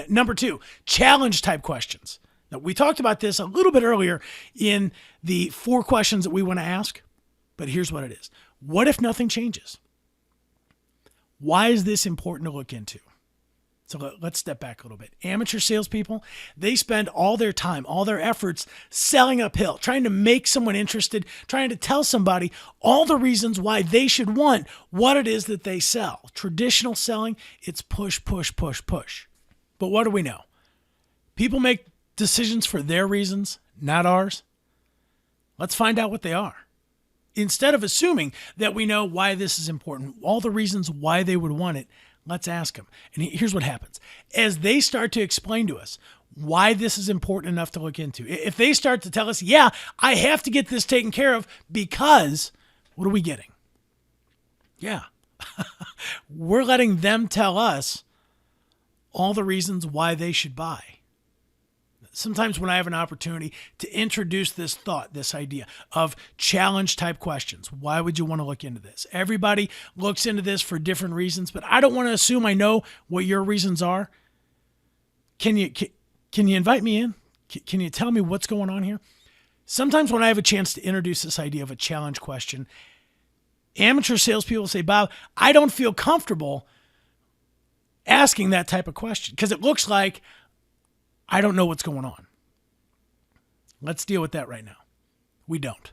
Number two, challenge type questions. Now, we talked about this a little bit earlier in the 4 questions that we want to ask, but here's what it is. What if nothing changes? Why is this important to look into? So let's step back a little bit. Amateur salespeople, they spend all their time, all their efforts selling uphill, trying to make someone interested, trying to tell somebody all the reasons why they should want what it is that they sell. Traditional selling, it's push, push, push, push. But what do we know? People make decisions for their reasons, not ours. Let's find out what they are. Instead of assuming that we know why this is important, all the reasons why they would want it, let's ask them. And here's what happens. As they start to explain to us why this is important enough to look into, if they start to tell us, yeah, I have to get this taken care of because, what are we getting? Yeah. We're letting them tell us all the reasons why they should buy. Sometimes when I have an opportunity to introduce this thought, this idea of challenge type questions, why would you want to look into this? Everybody looks into this for different reasons, but I don't want to assume I know what your reasons are. Can you invite me in? Can you tell me what's going on here? Sometimes when I have a chance to introduce this idea of a challenge question, amateur salespeople say, Bob, I don't feel comfortable asking that type of question because it looks like I don't know what's going on. Let's deal with that right now. We don't.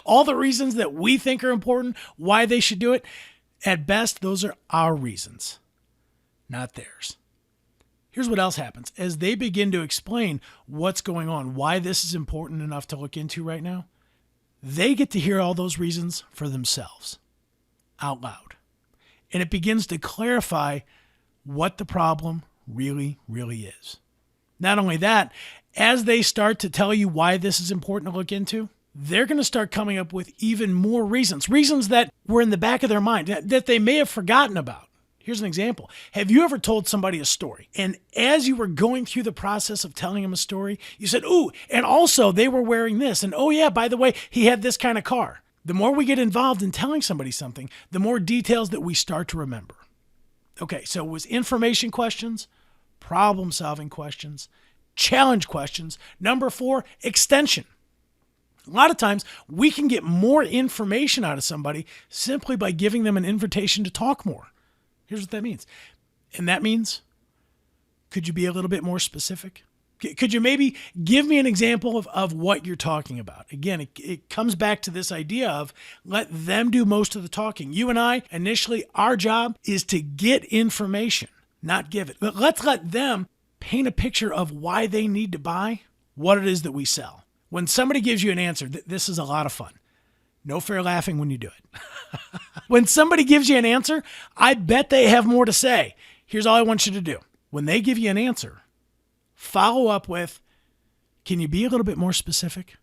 All the reasons that we think are important, why they should do it, at best, those are our reasons, not theirs. Here's what else happens. As they begin to explain what's going on, why this is important enough to look into right now, they get to hear all those reasons for themselves out loud. And it begins to clarify what the problem really is. Not only that, as they start to tell you why this is important to look into, they're going to start coming up with even more reasons that were in the back of their mind that they may have forgotten about. Here's an example. Have you ever told somebody a story? And as you were going through the process of telling them a story, you said, ooh, and also they were wearing this. And oh yeah, by the way, he had this kind of car. The more we get involved in telling somebody something, the more details that we start to remember. Okay, so it was information questions, problem-solving questions, challenge questions. Number 4, extension. A lot of times, we can get more information out of somebody simply by giving them an invitation to talk more. Here's what that means. And that means, could you be a little bit more specific? Could you maybe give me an example of what you're talking about? Again, it comes back to this idea of let them do most of the talking. You and I, initially, our job is to get information, not give it. But let's let them paint a picture of why they need to buy what it is that we sell. When somebody gives you an answer, this is a lot of fun. No fair laughing when you do it. When somebody gives you an answer, I bet they have more to say. Here's all I want you to do. When they give you an answer, follow up with, can you be a little bit more specific?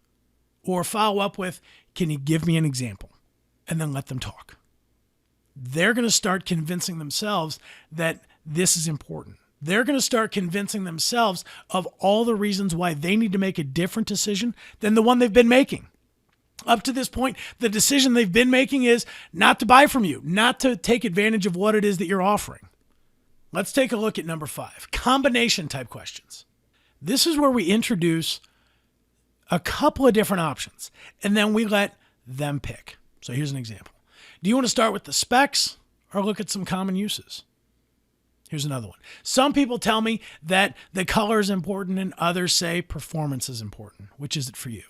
Or follow up with, can you give me an example? And then let them talk. They're going to start convincing themselves that this is important. They're going to start convincing themselves of all the reasons why they need to make a different decision than the one they've been making. Up to this point, the decision they've been making is not to buy from you, not to take advantage of what it is that you're offering. Let's take a look at number 5, combination type questions. This is where we introduce a couple of different options, and then we let them pick. So here's an example. Do you want to start with the specs or look at some common uses? Here's another one. Some people tell me that the color is important and others say performance is important. Which is it for you?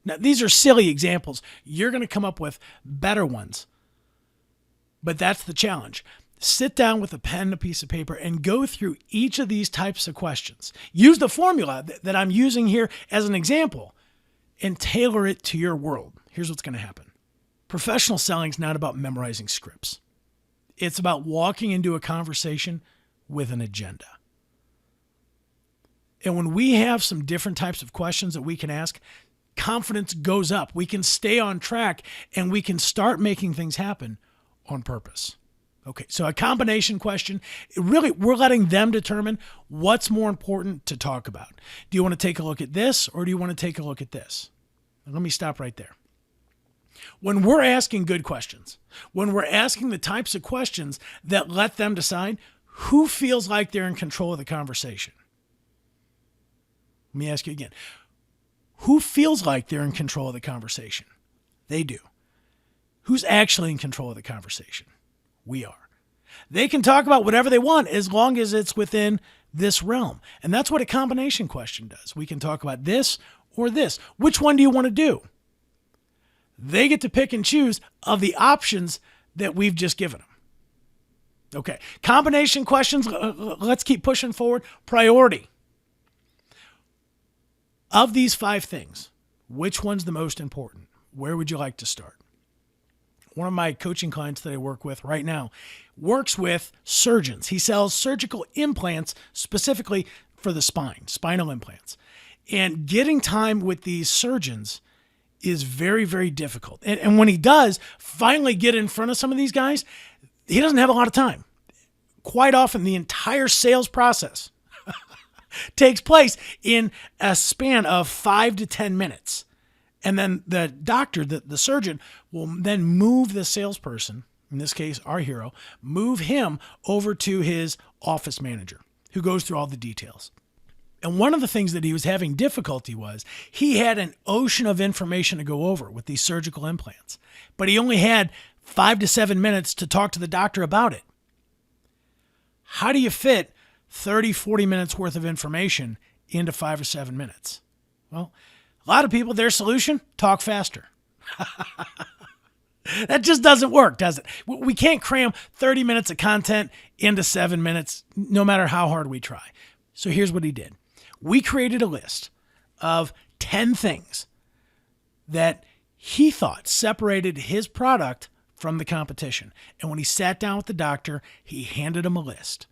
Now, these are silly examples. You're going to come up with better ones. But that's the challenge. Sit down with a pen and a piece of paper and go through each of these types of questions. Use the formula that I'm using here as an example and tailor it to your world. Here's what's going to happen. Professional selling is not about memorizing scripts. It's about walking into a conversation with an agenda. And when we have some different types of questions that we can ask, confidence goes up. We can stay on track and we can start making things happen on purpose. Okay, so a combination question, really, we're letting them determine what's more important to talk about. Do you want to take a look at this or do you want to take a look at this? Let me stop right there. When we're asking good questions, when we're asking the types of questions that let them decide, Who feels like they're in control of the conversation? Let me ask you again. Who feels like they're in control of the conversation? They do. Who's actually in control of the conversation? We are. They can talk about whatever they want as long as it's within this realm. And that's what a combination question does. We can talk about this or this. Which one do you want to do? They get to pick and choose of the options that we've just given them. Okay, combination questions, let's keep pushing forward. Priority. Of these 5 things, which one's the most important? Where would you like to start? One of my coaching clients that I work with right now works with surgeons. He sells surgical implants specifically for the spine, spinal implants. And getting time with these surgeons is very, very difficult. And when he does finally get in front of some of these guys, he doesn't have a lot of time. Quite often, the entire sales process takes place in a span of 5 to 10 minutes. And then the doctor, the surgeon, will then move the salesperson, in this case, our hero, move him over to his office manager, who goes through all the details. And one of the things that he was having difficulty was he had an ocean of information to go over with these surgical implants, but he only had 5 to 7 minutes to talk to the doctor about it. How do you fit 30, 40 minutes worth of information into 5 or 7 minutes? Well, a lot of people, their solution, talk faster. That just doesn't work, does it? We can't cram 30 minutes of content into 7 minutes, no matter how hard we try. So here's what he did. We created a list of 10 things that he thought separated his product from the competition. And when he sat down with the doctor, he handed him a list.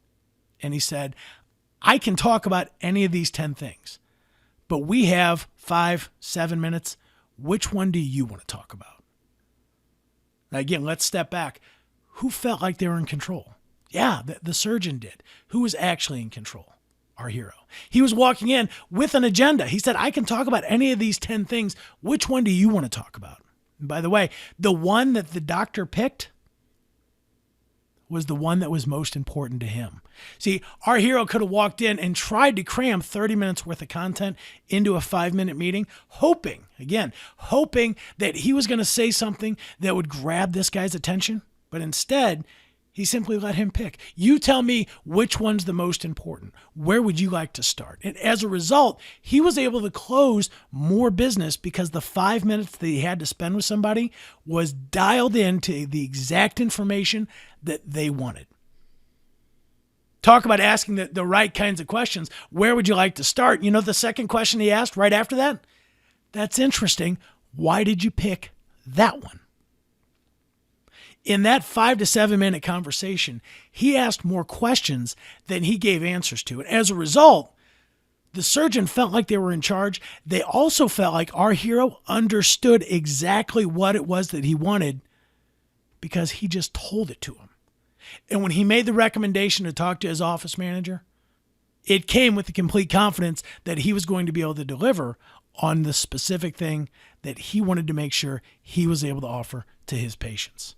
And he said, I can talk about any of these 10 things, but we have 5, 7 minutes. Which one do you want to talk about? Now, again, let's step back. Who felt like they were in control? Yeah, the surgeon did. Who was actually in control? Our hero. He was walking in with an agenda. He said, I can talk about any of these 10 things. Which one do you want to talk about? And by the way, the one that the doctor picked was the one that was most important to him. See, our hero could have walked in and tried to cram 30 minutes worth of content into a 5-minute meeting, hoping that he was going to say something that would grab this guy's attention. But instead, he simply let him pick. You tell me which one's the most important. Where would you like to start? And as a result, he was able to close more business because the 5 minutes that he had to spend with somebody was dialed into the exact information that they wanted. Talk about asking the right kinds of questions. Where would you like to start? You know the second question he asked right after that? That's interesting. Why did you pick that one? In that 5 to 7 minute conversation, he asked more questions than he gave answers to. And as a result, the surgeon felt like they were in charge. They also felt like our hero understood exactly what it was that he wanted because he just told it to him. And when he made the recommendation to talk to his office manager, it came with the complete confidence that he was going to be able to deliver on the specific thing that he wanted to make sure he was able to offer to his patients.